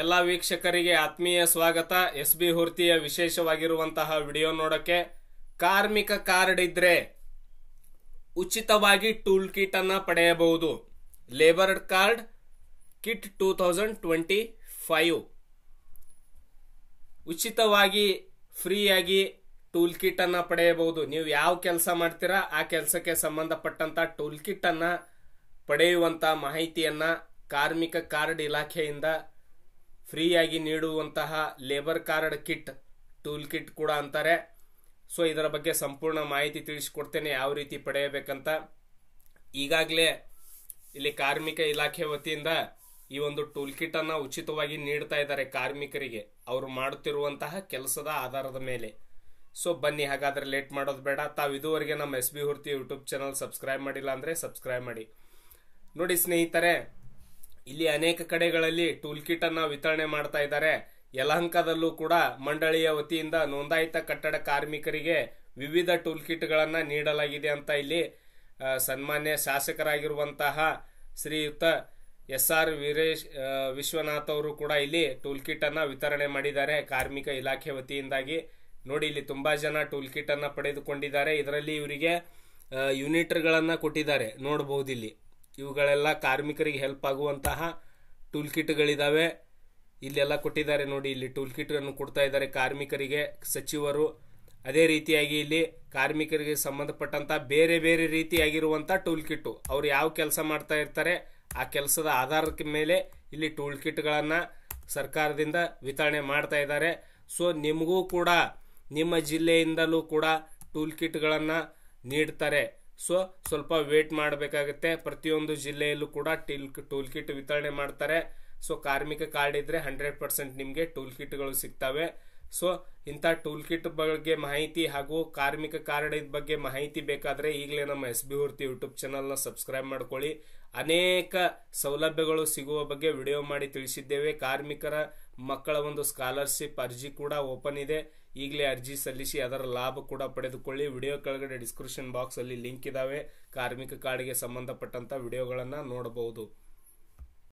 ಎಲ್ಲ ವೀಕ್ಷಕರಿಗೆ ಆತ್ಮೀಯ ಸ್ವಾಗತ. ಎಸ್.ಬಿ. ಹುರ್ತಿಯ ವಿಶೇಷವಾಗಿರುವಂತಹ ವಿಡಿಯೋ ನೋಡಕ್ಕೆ. ಕಾರ್ಮಿಕ ಕಾರ್ಡ್ ಇದ್ರೆ ಉಚಿತವಾಗಿ ಟೂಲ್ ಕಿಟ್ ಅನ್ನ ಪಡೆಯಬಹುದು. ಲೇಬರ್ ಕಾರ್ಡ್ ಕಿಟ್ 2025 ಉಚಿತವಾಗಿ ಫ್ರೀಯಾಗಿ ಟೂಲ್ ಕಿಟ್ ಅನ್ನ ಪಡೆಯಬಹುದು. ನೀವು ಯಾವ ಕೆಲಸ ಮಾಡ್ತೀರಾ ಆ ಕೆಲಸಕ್ಕೆ ಸಂಬಂಧಪಟ್ಟಂತ ಟೂಲ್ ಕಿಟ್ ಅನ್ನ ಪಡೆಯುವಂತ ಮಾಹಿತಿಯನ್ನ ಕಾರ್ಮಿಕ ಕಾರ್ಡ್ ಇಲಾಖೆಯಿಂದ ಫ್ರೀಯಾಗಿ ನೀಡುವಂತಹ labour card kit, tool kit ಕೂಡ ಅಂತಾರೆ. ಸೊ ಇದರ ಬಗ್ಗೆ ಸಂಪೂರ್ಣ ಮಾಹಿತಿ ತಿಳಿಸಿಕೊಡ್ತೇನೆ, ಯಾವ ರೀತಿ ಪಡೆಯಬೇಕಂತ. ಈಗಾಗಲೇ ಇಲ್ಲಿ ಕಾರ್ಮಿಕ ಇಲಾಖೆ ವತಿಯಿಂದ ಈ ಒಂದು ಟೂಲ್ ಕಿಟ್ ಅನ್ನ ಉಚಿತವಾಗಿ ನೀಡ್ತಾ ಇದ್ದಾರೆ ಕಾರ್ಮಿಕರಿಗೆ, ಅವರು ಮಾಡುತ್ತಿರುವಂತಹ ಕೆಲಸದ ಆಧಾರದ ಮೇಲೆ. ಸೊ ಬನ್ನಿ, ಹಾಗಾದ್ರೆ ಲೇಟ್ ಮಾಡೋದು ಬೇಡ. ತಾವು ಇದುವರೆಗೆ ನಮ್ಮ ಎಸ್.ಬಿ. ಹುರ್ತಿ ಯೂಟ್ಯೂಬ್ ಚಾನಲ್ ಸಬ್ಸ್ಕ್ರೈಬ್ ಮಾಡಿಲ್ಲ ಅಂದ್ರೆ ಸಬ್ಸ್ಕ್ರೈಬ್ ಮಾಡಿ. ನೋಡಿ ಸ್ನೇಹಿತರೆ, ಇಲ್ಲಿ ಅನೇಕ ಕಡೆಗಳಲ್ಲಿ ಟೂಲ್ ಕಿಟ್ ಅನ್ನ ವಿತರಣೆ ಮಾಡ್ತಾ ಇದ್ದಾರೆ. ಯಲಹಂಕದಲ್ಲೂ ಕೂಡ ಮಂಡಳಿಯ ವತಿಯಿಂದ ನೋಂದಾಯಿತ ಕಟ್ಟಡ ಕಾರ್ಮಿಕರಿಗೆ ವಿವಿಧ ಟೂಲ್ ಕಿಟ್ ಗಳನ್ನ ನೀಡಲಾಗಿದೆ ಅಂತ ಇಲ್ಲಿ ಸನ್ಮಾನ್ಯ ಶಾಸಕರಾಗಿರುವಂತಹ ಶ್ರೀಯುತ ಎಸ್.ಆರ್. ವಿಶ್ವನಾಥ್ ಅವರು ಕೂಡ ಇಲ್ಲಿ ಟೂಲ್ ಕಿಟ್ ಅನ್ನ ವಿತರಣೆ ಮಾಡಿದ್ದಾರೆ ಕಾರ್ಮಿಕ ಇಲಾಖೆ ವತಿಯಿಂದಾಗಿ. ನೋಡಿ, ಇಲ್ಲಿ ತುಂಬಾ ಜನ ಟೂಲ್ ಕಿಟ್ ಅನ್ನ ಪಡೆದುಕೊಂಡಿದ್ದಾರೆ. ಇದರಲ್ಲಿ ಇವರಿಗೆ ಯೂನಿಟರ್ ಗಳನ್ನ ಕೊಟ್ಟಿದ್ದಾರೆ, ನೋಡಬಹುದು. ಇಲ್ಲಿ ಇವುಗಳೆಲ್ಲ ಕಾರ್ಮಿಕರಿಗೆ ಹೆಲ್ಪ್ ಆಗುವಂತಹ ಟೂಲ್ ಕಿಟ್ ಗಳಿದಾವೆ. ಇಲ್ಲೆಲ್ಲ ಕೊಟ್ಟಿದ್ದಾರೆ ನೋಡಿ, ಇಲ್ಲಿ ಟೂಲ್ ಕಿಟ್ ಅನ್ನು ಕೊಡ್ತಾ ಇದ್ದಾರೆ ಕಾರ್ಮಿಕರಿಗೆ ಸಚಿವರು. ಅದೇ ರೀತಿಯಾಗಿ ಇಲ್ಲಿ ಕಾರ್ಮಿಕರಿಗೆ ಸಂಬಂಧಪಟ್ಟಂತ ಬೇರೆ ಬೇರೆ ರೀತಿಯಾಗಿರುವಂತ ಟೂಲ್ ಕಿಟ್, ಅವ್ರು ಯಾವ ಕೆಲಸ ಮಾಡ್ತಾ ಇರ್ತಾರೆ ಆ ಕೆಲಸದ ಆಧಾರದ ಮೇಲೆ ಇಲ್ಲಿ ಟೂಲ್ ಕಿಟ್ ಗಳನ್ನ ಸರ್ಕಾರದಿಂದ ವಿತರಣೆ ಮಾಡ್ತಾ ಇದ್ದಾರೆ. ಸೊ ನಿಮಗೂ ಕೂಡ ನಿಮ್ಮ ಜಿಲ್ಲೆಯಿಂದಲೂ ಕೂಡ ಟೂಲ್ ಕಿಟ್ ಗಳನ್ನ ನೀಡ್ತಾರೆ. ಸೊ ಸ್ವಲ್ಪ ವೇಟ್ ಮಾಡಬೇಕಾಗುತ್ತೆ. ಪ್ರತಿಯೊಂದು ಜಿಲ್ಲೆಯಲ್ಲೂ ಕೂಡ ಟೂಲ್ ಕಿಟ್ ವಿತರಣೆ ಮಾಡ್ತಾರೆ. ಸೊ ಕಾರ್ಮಿಕ ಕಾರ್ಡ್ ಇದ್ರೆ 100% ನಿಮ್ಗೆ ಟೂಲ್ ಕಿಟ್ ಗಳು ಸಿಗ್ತವೆ. ಸೊ ಇಂಥ ಟೂಲ್ ಕಿಟ್ ಬಗ್ಗೆ ಮಾಹಿತಿ ಹಾಗೂ ಕಾರ್ಮಿಕ ಕಾರ್ಡ್ ಬಗ್ಗೆ ಮಾಹಿತಿ ಬೇಕಾದ್ರೆ ಈಗಲೇ ನಮ್ಮ ಎಸ್.ಬಿ. ಹುರ್ತಿ ಯೂಟ್ಯೂಬ್ ಚಾನಲ್ ನ ಸಬ್ಸ್ಕ್ರೈಬ್ ಮಾಡ್ಕೊಳ್ಳಿ. ಅನೇಕ ಸೌಲಭ್ಯಗಳು ಸಿಗುವ ಬಗ್ಗೆ ವಿಡಿಯೋ ಮಾಡಿ ತಿಳಿಸಿದ್ದೇವೆ. ಕಾರ್ಮಿಕರ ಮಕ್ಕಳ ಒಂದು ಸ್ಕಾಲರ್ಶಿಪ್ ಅರ್ಜಿ ಕೂಡ ಓಪನ್ ಇದೆ. ಈಗಲೇ ಅರ್ಜಿ ಸಲ್ಲಿಸಿ ಅದರ ಲಾಭ ಕೂಡ ಪಡೆದುಕೊಳ್ಳಿ. ವಿಡಿಯೋ ಕೆಳಗಡೆ ಡಿಸ್ಕ್ರಿಪ್ಷನ್ ಬಾಕ್ಸ್ ಅಲ್ಲಿ ಲಿಂಕ್ ಇದಾವೆ. ಕಾರ್ಮಿಕ ಕಾರ್ಡ್ಗೆ ಸಂಬಂಧಪಟ್ಟಂತ ವಿಡಿಯೋಗಳನ್ನ ನೋಡಬಹುದು.